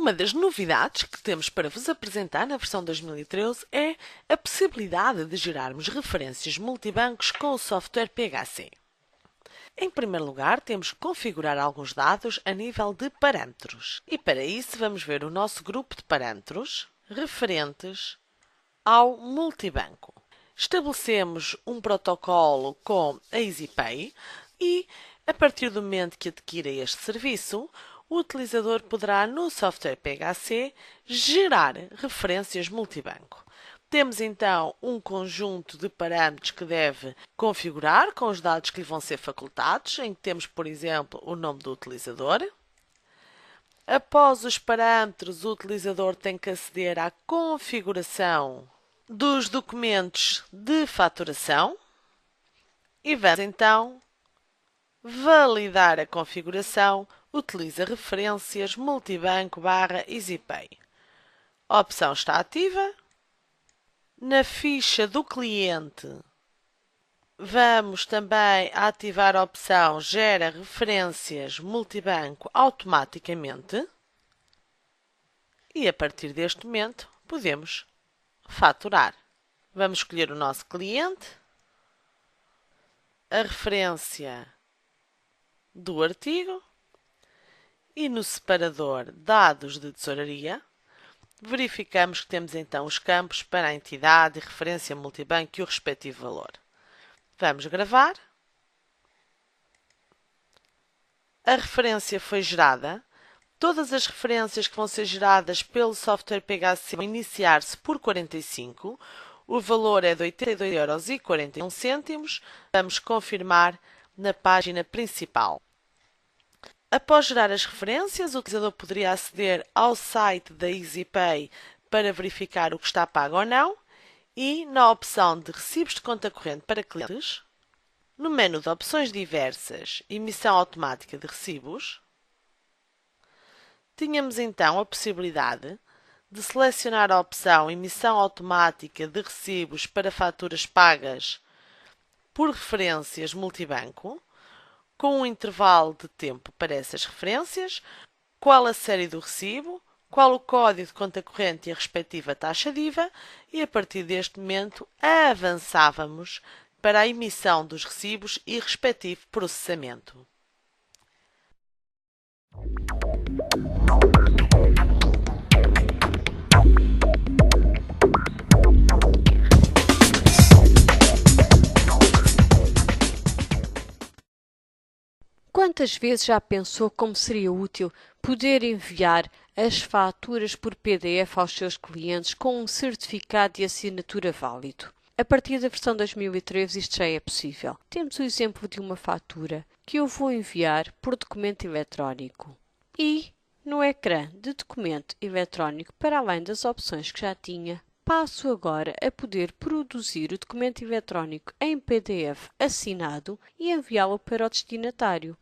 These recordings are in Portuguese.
Uma das novidades que temos para vos apresentar na versão 2013 é a possibilidade de gerarmos referências multibancos com o software PHC. Em primeiro lugar, temos que configurar alguns dados a nível de parâmetros. E para isso vamos ver o nosso grupo de parâmetros referentes ao multibanco. Estabelecemos um protocolo com a EasyPay e, a partir do momento que adquira este serviço, o utilizador poderá, no software PHC, gerar referências multibanco. Temos então um conjunto de parâmetros que deve configurar com os dados que lhe vão ser facultados, em que temos, por exemplo, o nome do utilizador. Após os parâmetros, o utilizador tem que aceder à configuração dos documentos de faturação e vamos então validar a configuração. Utiliza referências multibanco / EasyPay. A opção está ativa. Na ficha do cliente, vamos também ativar a opção Gera referências multibanco automaticamente. E a partir deste momento, podemos faturar. Vamos escolher o nosso cliente, a referência do artigo e no separador Dados de Tesouraria, verificamos que temos então os campos para a entidade e referência multibanco e o respectivo valor. Vamos gravar. A referência foi gerada. Todas as referências que vão ser geradas pelo software PHC vão iniciar-se por 45. O valor é de 82,41 €. Vamos confirmar na página principal. Após gerar as referências, o utilizador poderia aceder ao site da EasyPay para verificar o que está pago ou não e, na opção de recibos de conta corrente para clientes, no menu de opções diversas, emissão automática de recibos, tínhamos então a possibilidade de selecionar a opção emissão automática de recibos para faturas pagas por referências multibanco, com um intervalo de tempo para essas referências, qual a série do recibo, qual o código de conta corrente e a respectiva taxa de IVA, e a partir deste momento avançávamos para a emissão dos recibos e respectivo processamento. Quantas vezes já pensou como seria útil poder enviar as faturas por PDF aos seus clientes com um certificado de assinatura válido? A partir da versão 2013 isto já é possível. Temos o exemplo de uma fatura que eu vou enviar por documento eletrónico. E, no ecrã de documento eletrónico, para além das opções que já tinha, passo agora a poder produzir o documento eletrónico em PDF assinado e enviá-lo para o destinatário.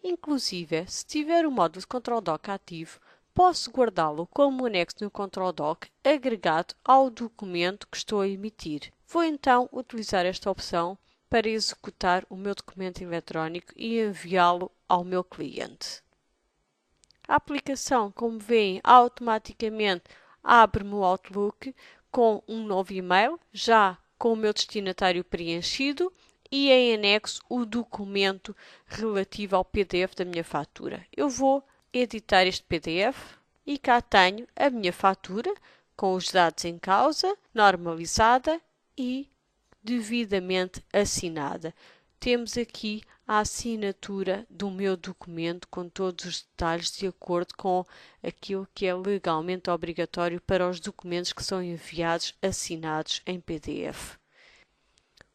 Inclusive, se tiver o módulo de Control Doc ativo, posso guardá-lo como anexo no Control Doc agregado ao documento que estou a emitir. Vou então utilizar esta opção para executar o meu documento eletrónico e enviá-lo ao meu cliente. A aplicação, como veem, automaticamente abre-me o Outlook com um novo e-mail, já com o meu destinatário preenchido, e em anexo o documento relativo ao PDF da minha fatura. Eu vou editar este PDF e cá tenho a minha fatura com os dados em causa, normalizada e devidamente assinada. Temos aqui a assinatura do meu documento com todos os detalhes de acordo com aquilo que é legalmente obrigatório para os documentos que são enviados assinados em PDF.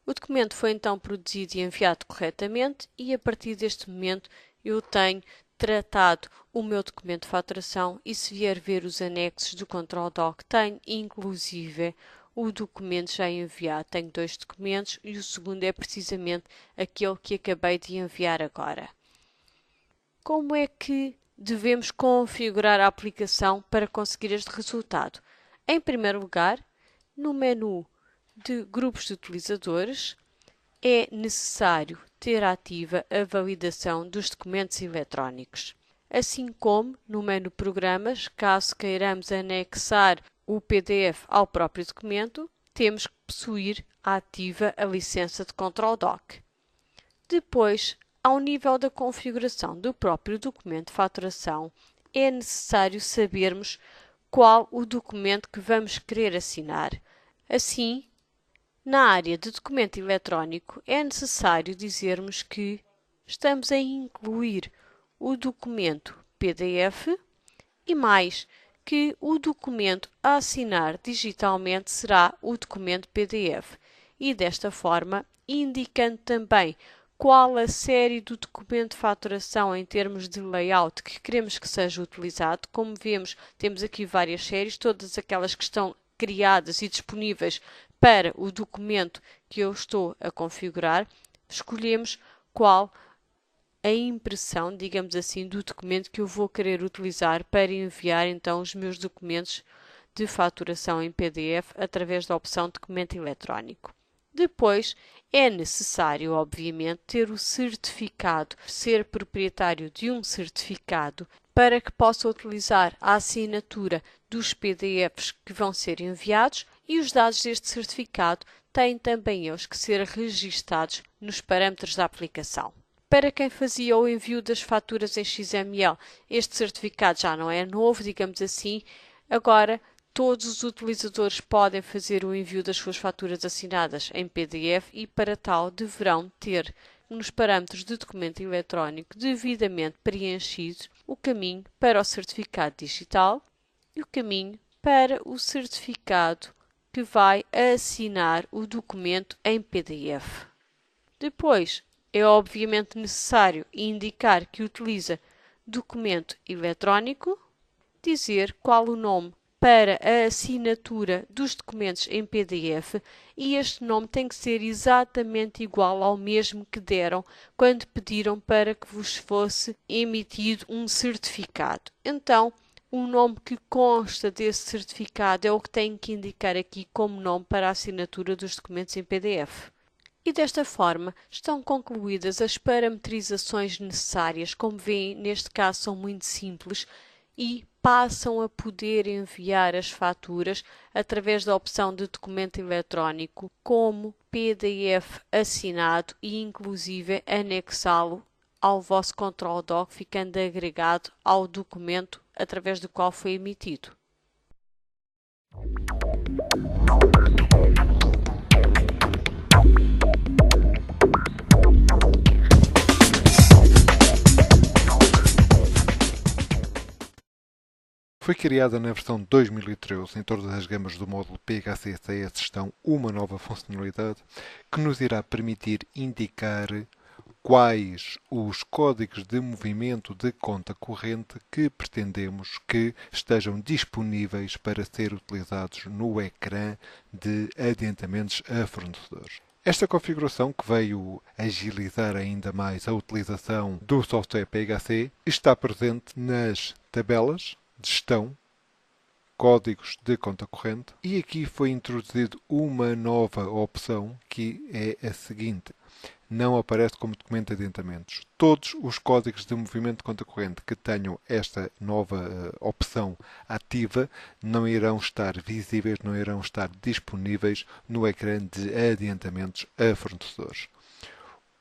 O documento foi então produzido e enviado corretamente e a partir deste momento eu tenho tratado o meu documento de faturação e se vier ver os anexos do Control Doc, tenho inclusive o documento já enviado. Tenho 2 documentos e o segundo é precisamente aquele que acabei de enviar agora. Como é que devemos configurar a aplicação para conseguir este resultado? Em primeiro lugar, no menu de grupos de utilizadores, é necessário ter ativa a validação dos documentos eletrónicos. assim como no menu Programas, caso queiramos anexar o PDF ao próprio documento, temos que possuir ativa a licença de Control Doc. Depois, ao nível da configuração do próprio documento de faturação, é necessário sabermos qual o documento que vamos querer assinar. Assim, na área de documento eletrónico, é necessário dizermos que estamos a incluir o documento PDF e mais que o documento a assinar digitalmente será o documento PDF e desta forma indicando também qual a série do documento de faturação em termos de layout que queremos que seja utilizado. Como vemos, temos aqui várias séries, todas aquelas que estão criadas e disponíveis para o documento que eu estou a configurar. Escolhemos qual a impressão, digamos assim, do documento que eu vou querer utilizar para enviar então os meus documentos de faturação em PDF através da opção Documento Eletrónico. Depois, é necessário, obviamente, ter o certificado, ser proprietário de um certificado para que possa utilizar a assinatura dos PDFs que vão ser enviados e os dados deste certificado têm também eles que ser registados nos parâmetros da aplicação. Para quem fazia o envio das faturas em XML, este certificado já não é novo, digamos assim. Agora, todos os utilizadores podem fazer o envio das suas faturas assinadas em PDF e, para tal, deverão ter nos parâmetros de documento eletrónico devidamente preenchidos o caminho para o certificado digital e o caminho para o certificado que vai assinar o documento em PDF. Depois, é obviamente necessário indicar que utiliza documento eletrónico, dizer qual o nome para a assinatura dos documentos em PDF e este nome tem que ser exatamente igual ao mesmo que deram quando pediram para que vos fosse emitido um certificado. Então, o nome que consta desse certificado é o que tem que indicar aqui como nome para a assinatura dos documentos em PDF. E desta forma estão concluídas as parametrizações necessárias. Como veem, neste caso são muito simples e passam a poder enviar as faturas através da opção de documento eletrónico como PDF assinado e inclusive anexá-lo ao vosso Control Doc, ficando agregado ao documento através do qual foi emitido. Foi criada na versão 2013 em todas as gamas do módulo PHC CS Gestão uma nova funcionalidade que nos irá permitir indicar quais os códigos de movimento de conta corrente que pretendemos que estejam disponíveis para ser utilizados no ecrã de adiantamentos a fornecedores. Esta configuração, que veio agilizar ainda mais a utilização do software PHC, está presente nas tabelas de gestão, códigos de conta corrente, e aqui foi introduzido uma nova opção que é a seguinte: não aparece como documento de adiantamentos. Todos os códigos de movimento de conta corrente que tenham esta nova opção ativa não irão estar visíveis, não irão estar disponíveis no ecrã de adiantamentos a fornecedores.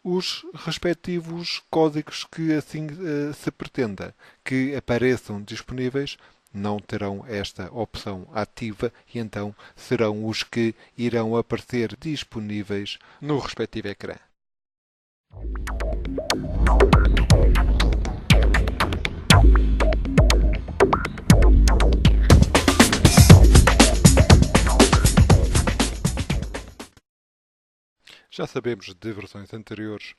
Os respectivos códigos que assim se pretenda que apareçam disponíveis não terão esta opção ativa e então serão os que irão aparecer disponíveis no respectivo ecrã. Já sabemos de versões anteriores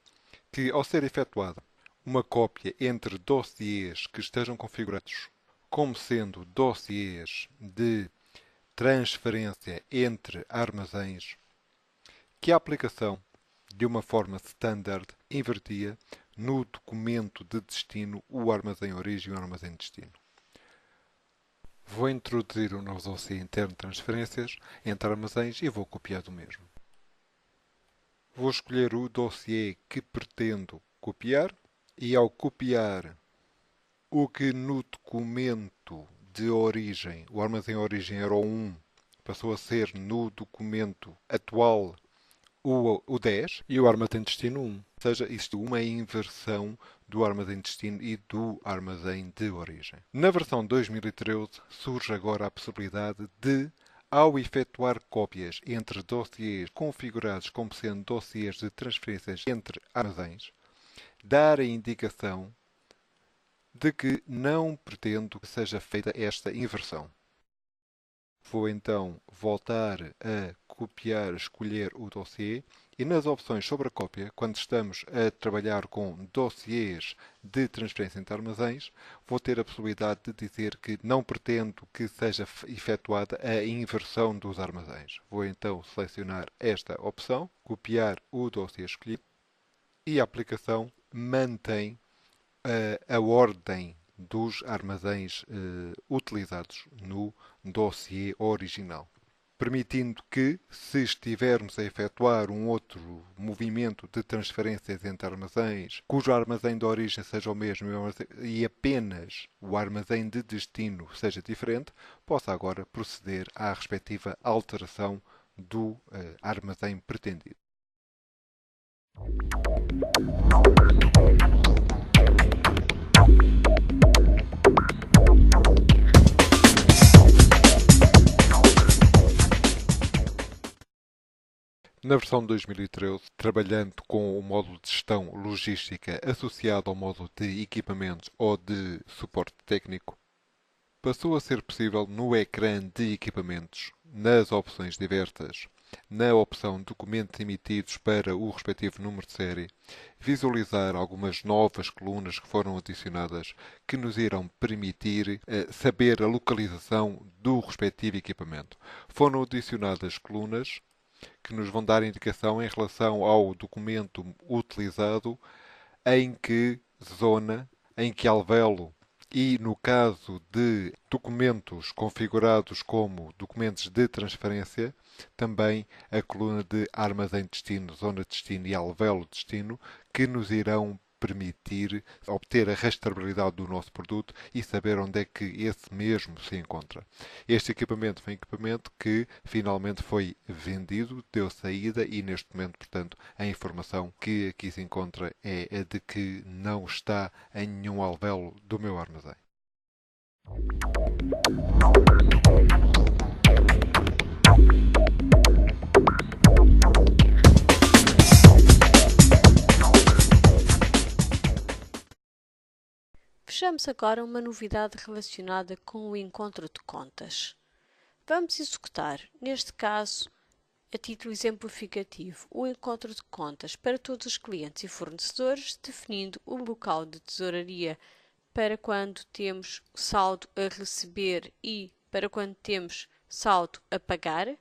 que, ao ser efetuada uma cópia entre dossiês que estejam configurados como sendo dossiês de transferência entre armazéns, que a aplicação, de uma forma standard, invertia no documento de destino o armazém origem e o armazém destino. Vou introduzir o novo dossiê interno de transferências entre armazéns e vou copiar do mesmo. Vou escolher o dossiê que pretendo copiar e, ao copiar O que no documento de origem, o armazém origem era o 1, passou a ser no documento atual o 10 e o armazém destino 1. Ou seja, existe uma inversão do armazém de destino e do armazém de origem. Na versão 2013 surge agora a possibilidade de, ao efetuar cópias entre dossiês configurados como sendo dossiês de transferências entre armazéns, dar a indicação de que não pretendo que seja feita esta inversão. Vou então voltar a copiar, escolher o dossiê e nas opções sobre a cópia, quando estamos a trabalhar com dossiês de transferência entre armazéns, vou ter a possibilidade de dizer que não pretendo que seja efetuada a inversão dos armazéns. Vou então selecionar esta opção, copiar o dossiê escolhido e a aplicação mantém a ordem dos armazéns utilizados no dossiê original, permitindo que, se estivermos a efetuar um outro movimento de transferências entre armazéns, cujo armazém de origem seja o mesmo e apenas o armazém de destino seja diferente, possa agora proceder à respectiva alteração do armazém pretendido. Na versão 2013, trabalhando com o módulo de gestão logística associado ao módulo de equipamentos ou de suporte técnico, passou a ser possível no ecrã de equipamentos, nas opções diversas, na opção documentos emitidos para o respectivo número de série, visualizar algumas novas colunas que foram adicionadas que nos irão permitir saber a localização do respectivo equipamento. Foram adicionadas colunas que nos vão dar indicação em relação ao documento utilizado, em que zona, em que alvéolo e, no caso de documentos configurados como documentos de transferência, também a coluna de armazém de destino, zona de destino e alvéolo de destino, que nos irão permitir obter a rastreabilidade do nosso produto e saber onde é que esse mesmo se encontra. Este equipamento foi um equipamento que finalmente foi vendido, deu saída e neste momento, portanto, a informação que aqui se encontra é a de que não está em nenhum alvéolo do meu armazém. Vejamos agora uma novidade relacionada com o encontro de contas. Vamos executar, neste caso, a título exemplificativo, o encontro de contas para todos os clientes e fornecedores, definindo o local de tesouraria para quando temos saldo a receber e para quando temos saldo a pagar.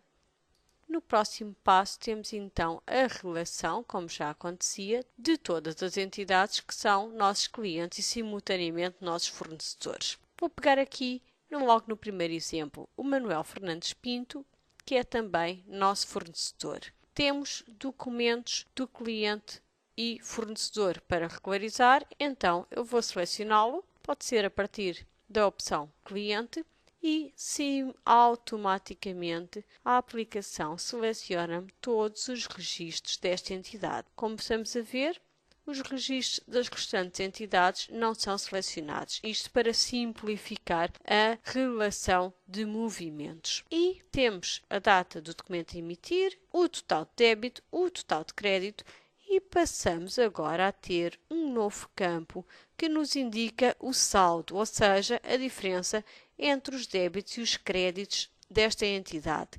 No próximo passo temos então a relação, como já acontecia, de todas as entidades que são nossos clientes e simultaneamente nossos fornecedores. Vou pegar aqui, logo no primeiro exemplo, o Manuel Fernandes Pinto, que é também nosso fornecedor. Temos documentos do cliente e fornecedor para regularizar, então eu vou selecioná-lo, pode ser a partir da opção cliente, e sim, automaticamente a aplicação seleciona-me todos os registros desta entidade. Como estamos a ver, os registros das restantes entidades não são selecionados. Isto para simplificar a relação de movimentos. E temos a data do documento a emitir, o total de débito, o total de crédito e passamos agora a ter um novo campo que nos indica o saldo, ou seja, a diferença entre os débitos e os créditos desta entidade.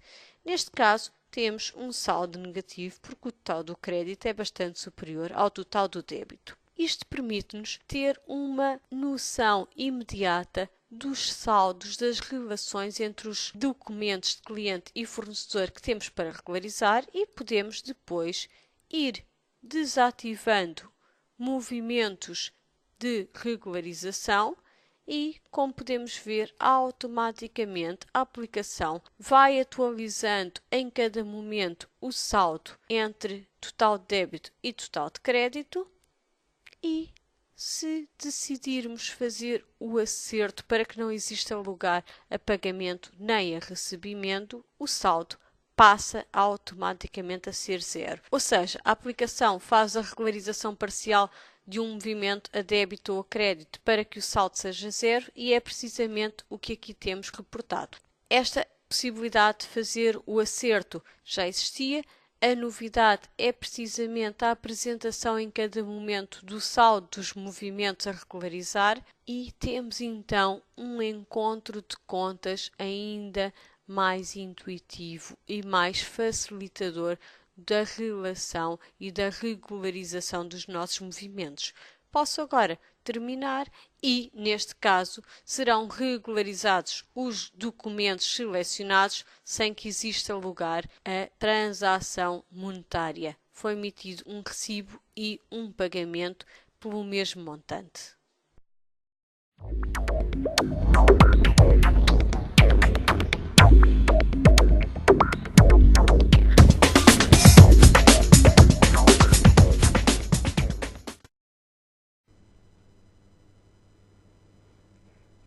Neste caso, temos um saldo negativo porque o total do crédito é bastante superior ao total do débito. Isto permite-nos ter uma noção imediata dos saldos das relações entre os documentos de cliente e fornecedor que temos para regularizar e podemos depois ir desativando movimentos de regularização e, como podemos ver, automaticamente a aplicação vai atualizando em cada momento o saldo entre total de débito e total de crédito e Se decidirmos fazer o acerto para que não exista lugar a pagamento nem a recebimento, o saldo passa automaticamente a ser zero. Ou seja, a aplicação faz a regularização parcial de um movimento a débito ou a crédito para que o saldo seja zero e é precisamente o que aqui temos reportado. Esta possibilidade de fazer o acerto já existia. A novidade é precisamente a apresentação em cada momento do saldo dos movimentos a regularizar e temos então um encontro de contas ainda mais intuitivo e mais facilitador da relação e da regularização dos nossos movimentos. Posso agora terminar e, neste caso, serão regularizados os documentos selecionados sem que exista lugar a transação monetária. Foi emitido um recibo e um pagamento pelo mesmo montante.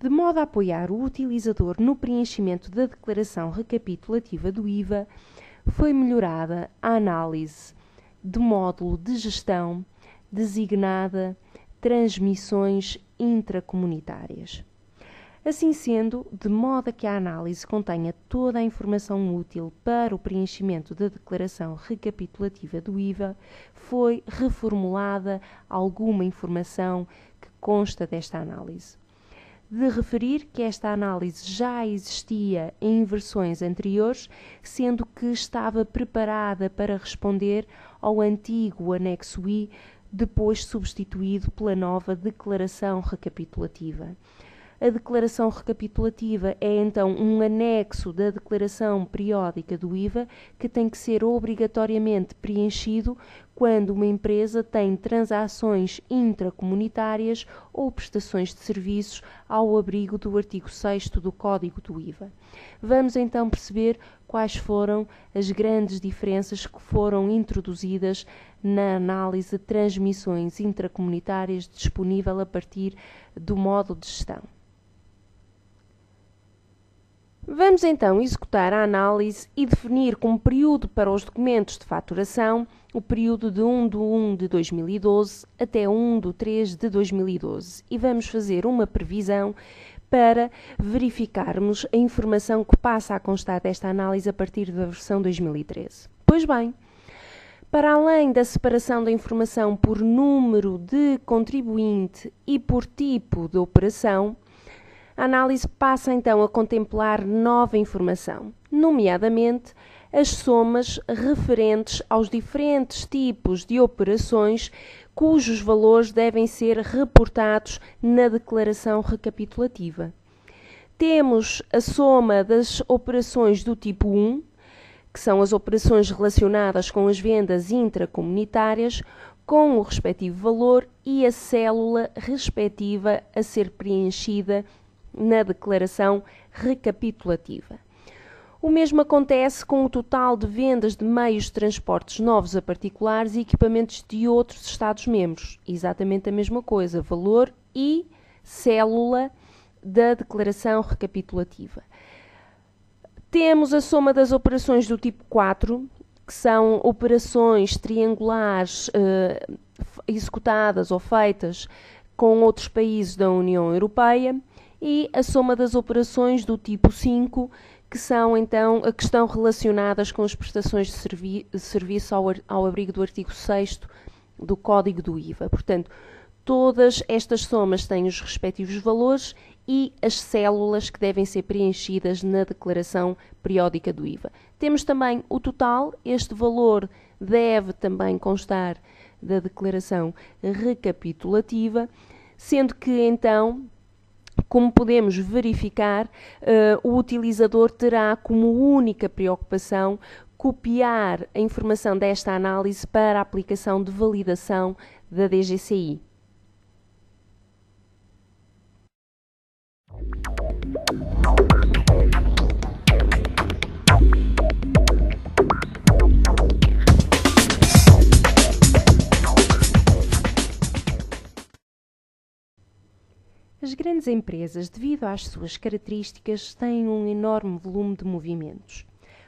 De modo a apoiar o utilizador no preenchimento da declaração recapitulativa do IVA, foi melhorada a análise do módulo de gestão designada Transmissões Intracomunitárias. Assim sendo, de modo a que a análise contenha toda a informação útil para o preenchimento da declaração recapitulativa do IVA, foi reformulada alguma informação que consta desta análise. De referir que esta análise já existia em versões anteriores, sendo que estava preparada para responder ao antigo anexo I, depois substituído pela nova declaração recapitulativa. A declaração recapitulativa é então um anexo da declaração periódica do IVA que tem que ser obrigatoriamente preenchido quando uma empresa tem transações intracomunitárias ou prestações de serviços ao abrigo do artigo 6º do Código do IVA. Vamos então perceber quais foram as grandes diferenças que foram introduzidas na análise de transmissões intracomunitárias disponível a partir do módulo de gestão. Vamos então executar a análise e definir como período para os documentos de faturação o período de 1/1 de 2012 até 1/3 de 2012 e vamos fazer uma previsão para verificarmos a informação que passa a constar desta análise a partir da versão 2013. Pois bem, para além da separação da informação por número de contribuinte e por tipo de operação, a análise passa então a contemplar nova informação, nomeadamente as somas referentes aos diferentes tipos de operações cujos valores devem ser reportados na declaração recapitulativa. Temos a soma das operações do tipo 1, que são as operações relacionadas com as vendas intracomunitárias, com o respectivo valor e a célula respectiva a ser preenchida na declaração recapitulativa. O mesmo acontece com o total de vendas de meios de transportes novos a particulares e equipamentos de outros Estados-membros. Exatamente a mesma coisa, valor e célula da declaração recapitulativa. Temos a soma das operações do tipo 4, que são operações triangulares executadas ou feitas com outros países da União Europeia, e a soma das operações do tipo 5, que são então que estão relacionadas com as prestações de serviço ao abrigo do artigo 6º do Código do IVA. Portanto, todas estas somas têm os respectivos valores e as células que devem ser preenchidas na declaração periódica do IVA. Temos também o total, este valor deve também constar da declaração recapitulativa, sendo que então, como podemos verificar, o utilizador terá como única preocupação copiar a informação desta análise para a aplicação de validação da DGCI. As grandes empresas, devido às suas características, têm um enorme volume de movimentos,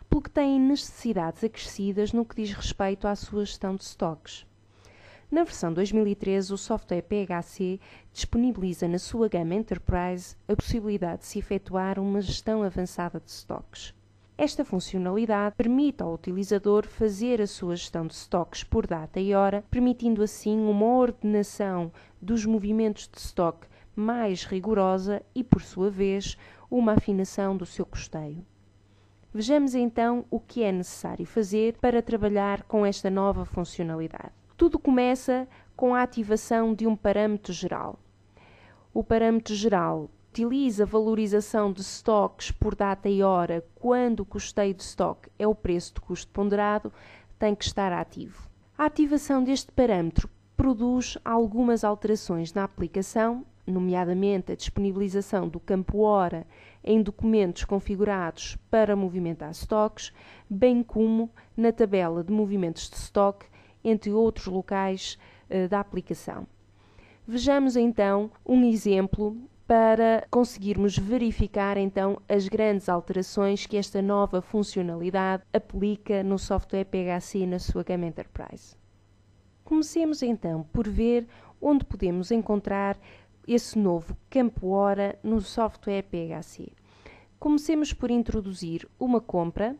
pelo que têm necessidades acrescidas no que diz respeito à sua gestão de estoques. Na versão 2013, o software PHC disponibiliza na sua gama Enterprise a possibilidade de se efetuar uma gestão avançada de estoques. Esta funcionalidade permite ao utilizador fazer a sua gestão de estoques por data e hora, permitindo assim uma ordenação dos movimentos de estoque mais rigorosa e, por sua vez, uma afinação do seu custeio. Vejamos então o que é necessário fazer para trabalhar com esta nova funcionalidade. Tudo começa com a ativação de um parâmetro geral. O parâmetro geral utiliza a valorização de estoques por data e hora quando o custeio de estoque é o preço de custo ponderado, tem que estar ativo. A ativação deste parâmetro produz algumas alterações na aplicação, nomeadamente a disponibilização do campo hora em documentos configurados para movimentar estoques, bem como na tabela de movimentos de estoque, entre outros locais da aplicação. Vejamos então um exemplo para conseguirmos verificar então as grandes alterações que esta nova funcionalidade aplica no software PHC na sua gama Enterprise. Comecemos então por ver onde podemos encontrar esse novo campo hora no software PHC. Comecemos por introduzir uma compra.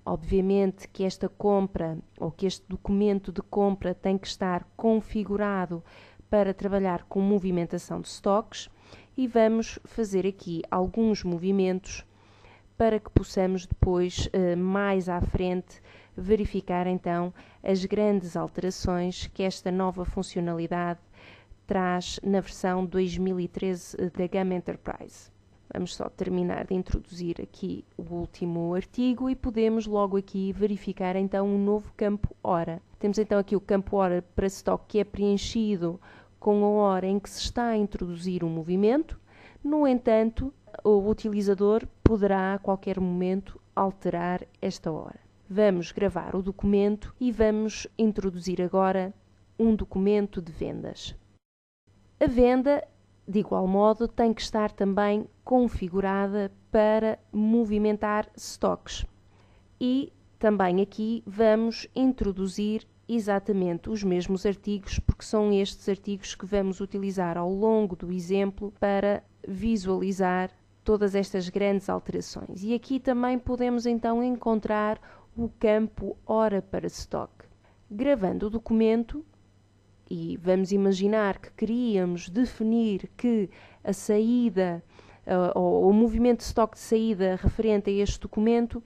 Obviamente que esta compra ou que este documento de compra tem que estar configurado para trabalhar com movimentação de estoques e vamos fazer aqui alguns movimentos para que possamos depois, mais à frente, verificar então as grandes alterações que esta nova funcionalidade traz na versão 2013 da gama Enterprise. Vamos só terminar de introduzir aqui o último artigo e podemos logo aqui verificar então um novo campo hora. Temos então aqui o campo hora para estoque que é preenchido com a hora em que se está a introduzir um movimento. No entanto, o utilizador poderá a qualquer momento alterar esta hora. Vamos gravar o documento e vamos introduzir agora um documento de vendas. A venda, de igual modo, tem que estar também configurada para movimentar estoques. E também aqui vamos introduzir exatamente os mesmos artigos, porque são estes artigos que vamos utilizar ao longo do exemplo para visualizar todas estas grandes alterações. E aqui também podemos então encontrar o campo hora para estoque. Gravando o documento, e vamos imaginar que queríamos definir que a saída ou o movimento de estoque de saída referente a este documento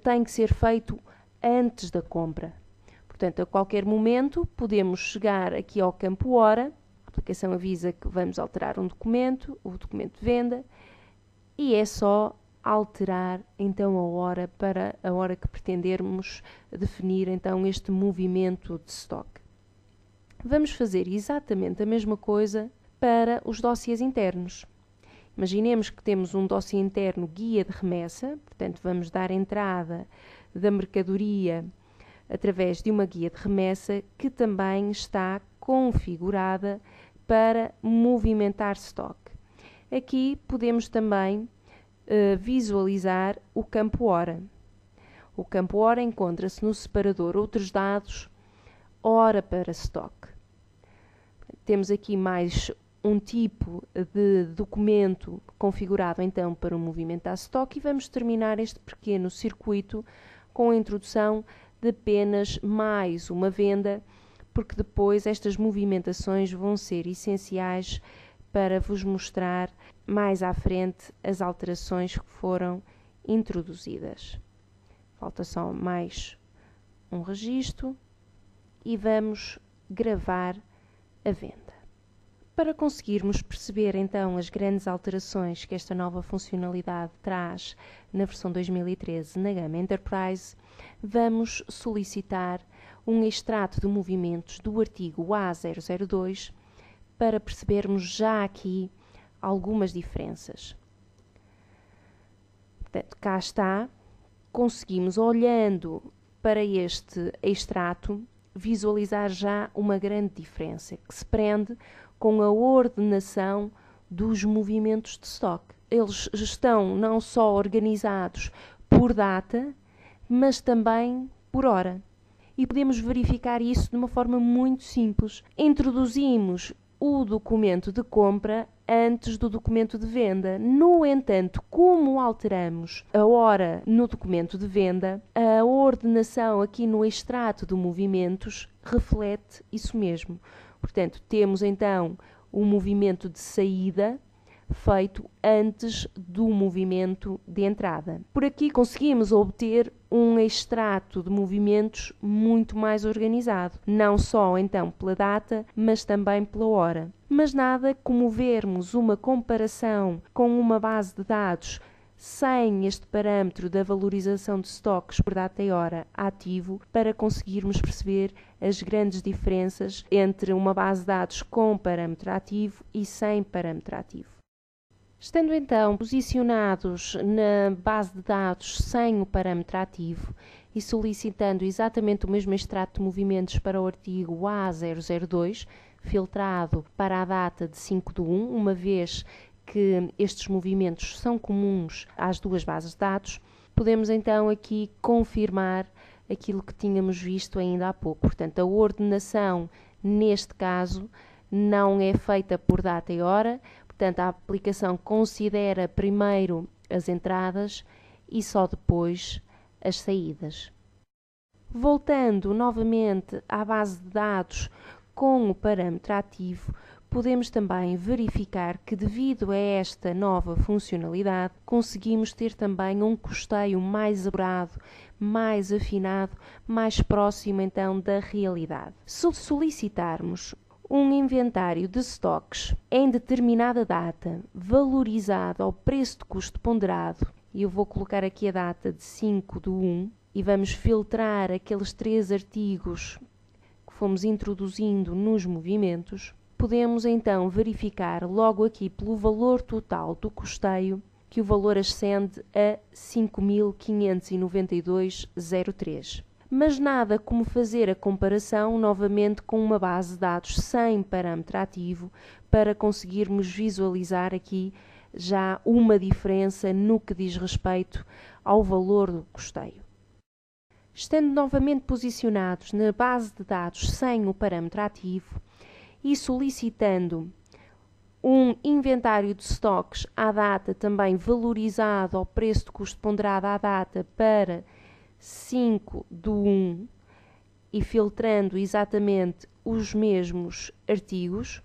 tem que ser feito antes da compra. Portanto, a qualquer momento podemos chegar aqui ao campo hora, a aplicação avisa que vamos alterar um documento, o documento de venda, e é só alterar então a hora para a hora que pretendermos definir então este movimento de estoque. Vamos fazer exatamente a mesma coisa para os dossiês internos. Imaginemos que temos um dossiê interno guia de remessa, portanto vamos dar entrada da mercadoria através de uma guia de remessa que também está configurada para movimentar estoque. Aqui podemos também visualizar o campo hora. O campo hora encontra-se no separador Outros dados, hora para estoque. Temos aqui mais um tipo de documento configurado então para o movimentar estoque e vamos terminar este pequeno circuito com a introdução de apenas mais uma venda, porque depois estas movimentações vão ser essenciais para vos mostrar mais à frente as alterações que foram introduzidas. Falta só mais um registro e vamos gravar a venda. Para conseguirmos perceber então as grandes alterações que esta nova funcionalidade traz na versão 2013 na gama Enterprise, vamos solicitar um extrato de movimentos do artigo A002 para percebermos já aqui algumas diferenças. Portanto, cá está, conseguimos, olhando para este extrato, visualizar já uma grande diferença que se prende com a ordenação dos movimentos de estoque. Eles estão não só organizados por data, mas também por hora. E podemos verificar isso de uma forma muito simples. Introduzimos o documento de compra antes do documento de venda. No entanto, como alteramos a hora no documento de venda, a ordenação aqui no extrato de movimentos reflete isso mesmo. Portanto, temos então o movimento de saída feito antes do movimento de entrada. Por aqui conseguimos obter um extrato de movimentos muito mais organizado, não só então pela data, mas também pela hora. Mas nada como vermos uma comparação com uma base de dados sem este parâmetro da valorização de estoques por data e hora ativo, para conseguirmos perceber as grandes diferenças entre uma base de dados com parâmetro ativo e sem parâmetro ativo. Estando então posicionados na base de dados sem o parâmetro ativo e solicitando exatamente o mesmo extrato de movimentos para o artigo A002, filtrado para a data de 5/1, uma vez que estes movimentos são comuns às duas bases de dados, podemos então aqui confirmar aquilo que tínhamos visto ainda há pouco. Portanto, a ordenação neste caso não é feita por data e hora. Portanto, a aplicação considera primeiro as entradas e só depois as saídas. Voltando novamente à base de dados com o parâmetro ativo, podemos também verificar que, devido a esta nova funcionalidade, conseguimos ter também um custeio mais elaborado, mais afinado, mais próximo então da realidade. Se solicitarmos um inventário de estoques em determinada data, valorizado ao preço de custo ponderado, e eu vou colocar aqui a data de 5/1, e vamos filtrar aqueles 3 artigos que fomos introduzindo nos movimentos, podemos então verificar logo aqui pelo valor total do custeio que o valor ascende a 5.592,03. Mas nada como fazer a comparação novamente com uma base de dados sem parâmetro ativo para conseguirmos visualizar aqui já uma diferença no que diz respeito ao valor do custeio. Estando novamente posicionados na base de dados sem o parâmetro ativo e solicitando um inventário de estoques à data também valorizado ao preço de custo ponderado à data para 5/1 e filtrando exatamente os mesmos artigos,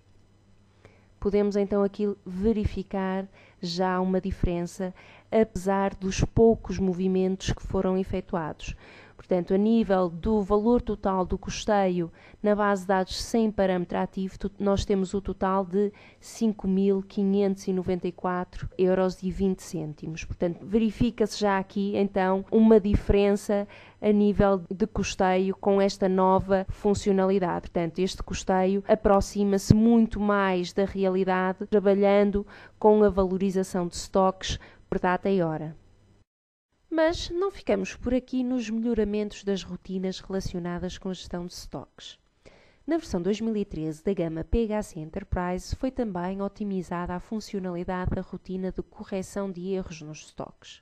podemos então aqui verificar já uma diferença, apesar dos poucos movimentos que foram efetuados. Portanto, a nível do valor total do custeio na base de dados sem parâmetro ativo, nós temos o total de 5.594,20 €. Portanto, verifica-se já aqui, então, uma diferença a nível de custeio com esta nova funcionalidade. Portanto, este custeio aproxima-se muito mais da realidade, trabalhando com a valorização de estoques por data e hora. Mas não ficamos por aqui nos melhoramentos das rotinas relacionadas com a gestão de estoques. Na versão 2013 da gama PHC Enterprise foi também otimizada a funcionalidade da rotina de correção de erros nos estoques.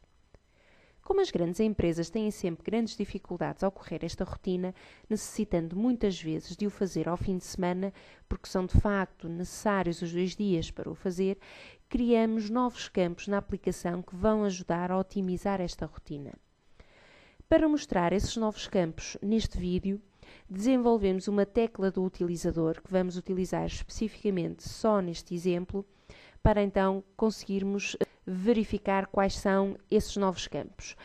Como as grandes empresas têm sempre grandes dificuldades ao correr esta rotina, necessitando muitas vezes de o fazer ao fim de semana, porque são de facto necessários os 2 dias para o fazer, criamos novos campos na aplicação que vão ajudar a otimizar esta rotina. Para mostrar esses novos campos neste vídeo, desenvolvemos uma tecla do utilizador que vamos utilizar especificamente só neste exemplo, para então conseguirmos verificar quais são esses novos campos.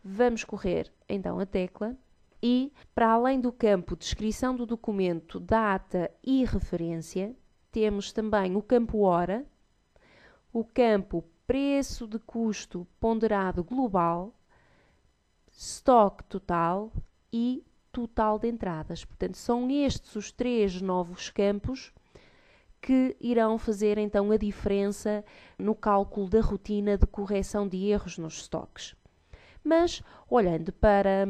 Vamos correr então a tecla e, para além do campo descrição do documento, data e referência, temos também o campo hora, o campo preço de custo ponderado global, estoque total e total de entradas. Portanto, são estes os 3 novos campos que irão fazer então a diferença no cálculo da rotina de correção de erros nos estoques. Mas, olhando para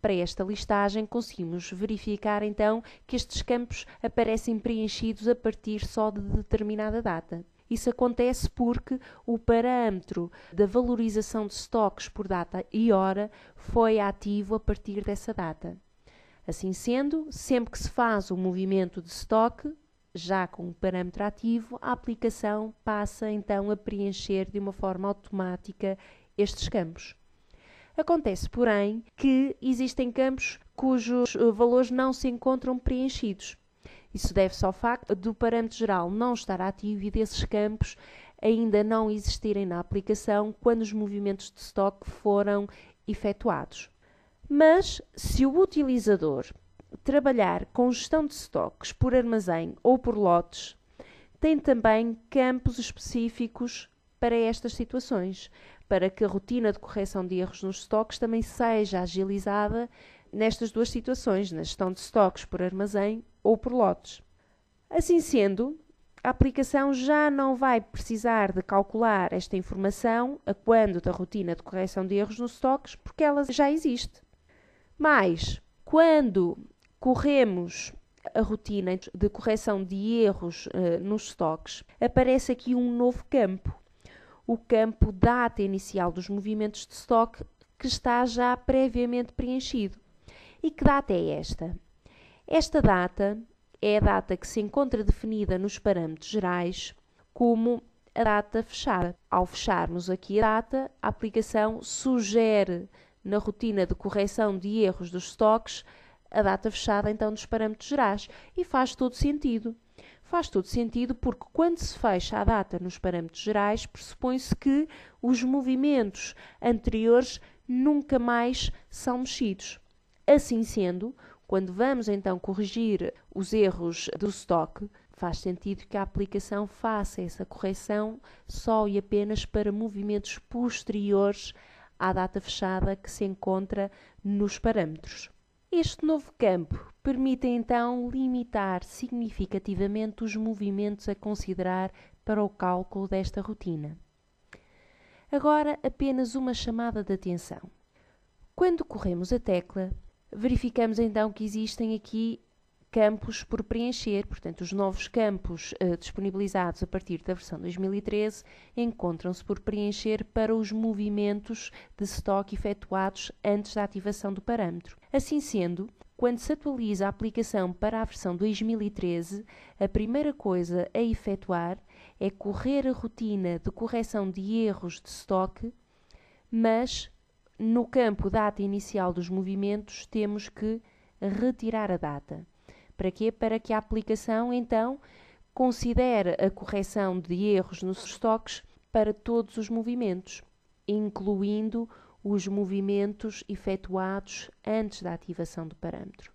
esta listagem, conseguimos verificar então que estes campos aparecem preenchidos a partir só de determinada data. Isso acontece porque o parâmetro da valorização de estoques por data e hora foi ativo a partir dessa data. Assim sendo, sempre que se faz um movimento de estoque, já com o parâmetro ativo, a aplicação passa então a preencher de uma forma automática estes campos. Acontece, porém, que existem campos cujos valores não se encontram preenchidos. Isso deve-se ao facto do parâmetro geral não estar ativo e desses campos ainda não existirem na aplicação quando os movimentos de estoque foram efetuados. Mas, se o utilizador trabalhar com gestão de estoques por armazém ou por lotes, tem também campos específicos para estas situações, para que a rotina de correção de erros nos estoques também seja agilizada nestas duas situações, na gestão de estoques por armazém ou por lotes. Assim sendo, a aplicação já não vai precisar de calcular esta informação a quando da rotina de correção de erros nos estoques, porque ela já existe. Mas, quando corremos a rotina de correção de erros nos estoques, aparece aqui um novo campo, o campo data inicial dos movimentos de estoque, que está já previamente preenchido. E que data é esta? Esta data é a data que se encontra definida nos parâmetros gerais como a data fechada. Ao fecharmos aqui a data, a aplicação sugere na rotina de correção de erros dos estoques a data fechada então dos parâmetros gerais. E faz todo sentido. Faz todo sentido porque quando se fecha a data nos parâmetros gerais, pressupõe-se que os movimentos anteriores nunca mais são mexidos. Assim sendo, quando vamos então corrigir os erros do estoque, faz sentido que a aplicação faça essa correção só e apenas para movimentos posteriores à data fechada que se encontra nos parâmetros. Este novo campo permite então limitar significativamente os movimentos a considerar para o cálculo desta rotina. Agora, apenas uma chamada de atenção. Quando corremos a tecla, verificamos então que existem aqui campos por preencher, portanto, os novos campos disponibilizados a partir da versão 2013 encontram-se por preencher para os movimentos de estoque efetuados antes da ativação do parâmetro. Assim sendo, quando se atualiza a aplicação para a versão 2013, a primeira coisa a efetuar é correr a rotina de correção de erros de estoque, mas no campo data inicial dos movimentos temos que retirar a data. Para quê? Para que a aplicação, então, considere a correção de erros nos estoques para todos os movimentos, incluindo os movimentos efetuados antes da ativação do parâmetro.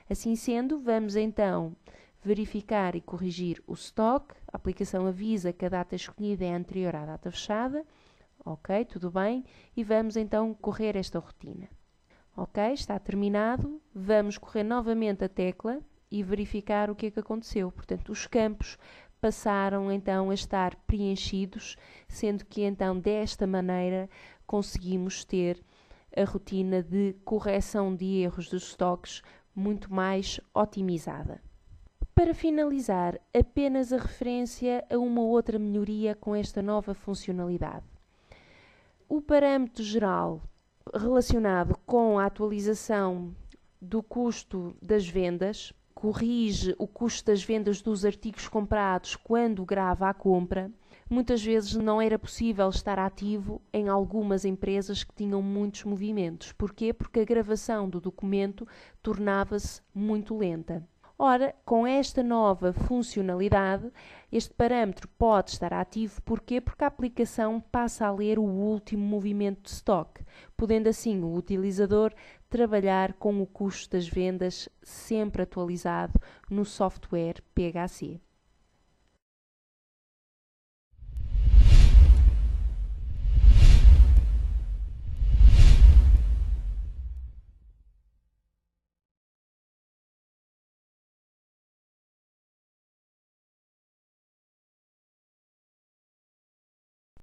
Assim sendo, vamos então verificar e corrigir o estoque. A aplicação avisa que a data escolhida é anterior à data fechada. Ok, tudo bem. E vamos então correr esta rotina. Ok, está terminado. Vamos correr novamente a tecla e verificar o que é que aconteceu. Portanto, os campos passaram então a estar preenchidos, sendo que então desta maneira conseguimos ter a rotina de correção de erros dos estoques muito mais otimizada. Para finalizar, apenas a referência a uma outra melhoria com esta nova funcionalidade. O parâmetro geral relacionado com a atualização do custo das vendas corrige o custo das vendas dos artigos comprados quando grava a compra. Muitas vezes não era possível estar ativo em algumas empresas que tinham muitos movimentos. Porquê? Porque a gravação do documento tornava-se muito lenta. Ora, com esta nova funcionalidade, este parâmetro pode estar ativo. Porquê? Porque a aplicação passa a ler o último movimento de estoque, podendo assim o utilizador trabalhar com o custo das vendas sempre atualizado no software PHC.